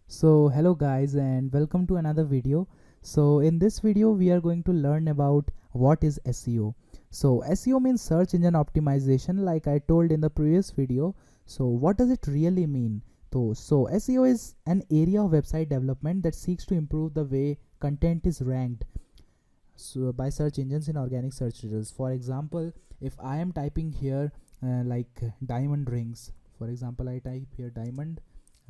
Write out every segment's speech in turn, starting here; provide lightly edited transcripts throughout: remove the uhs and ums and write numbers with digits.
So hello guys and welcome to another video. So in this video we are going to learn about what is SEO. So SEO means search engine optimization, like I told in the previous video. So what does it really mean? So SEO is an area of website development that seeks to improve the way content is ranked by search engines in organic search results. For example, if I am typing here like diamond rings, for example I type here diamond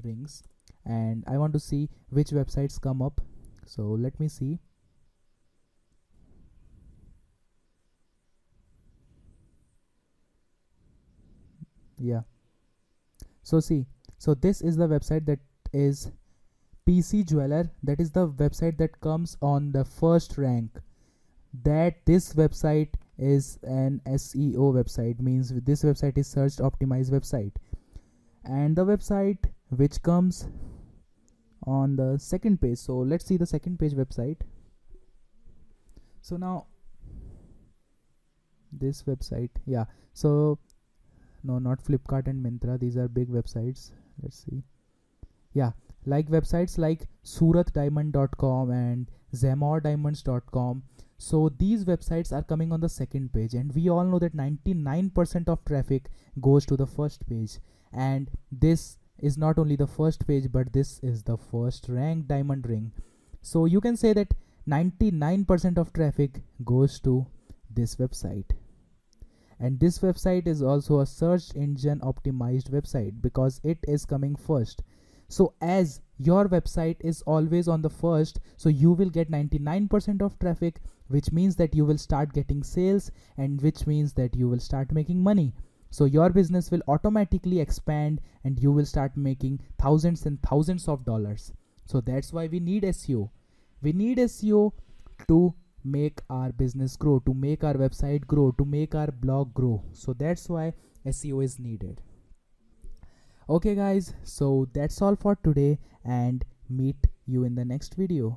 rings and I want to see which websites come up. So let me see. Yeah, so see, so this is the website that is PC Jeweler. That is the website that comes on the first rank. That this website is an SEO website, means this website is search optimized website. And the website which comes on the second page, so let's see the second page website. So now this website, yeah, so no, not Flipkart and Myntra, these are big websites. Let's see, yeah, like websites like suratdiamond.com and zamordiamonds.com. So these websites are coming on the second page, and we all know that 99% of traffic goes to the first page. And this is not only the first page, but this is the first ranked diamond ring. So you can say that 99% of traffic goes to this website. And this website is also a search engine optimized website because it is coming first. So as your website is always on the first, so you will get 99% of traffic, which means that you will start getting sales, and which means that you will start making money. So your business will automatically expand and you will start making thousands and thousands of dollars. So that's why we need SEO. We need SEO to make our business grow, to make our website grow, to make our blog grow. So that's why SEO is needed. Okay guys, so that's all for today, and meet you in the next video.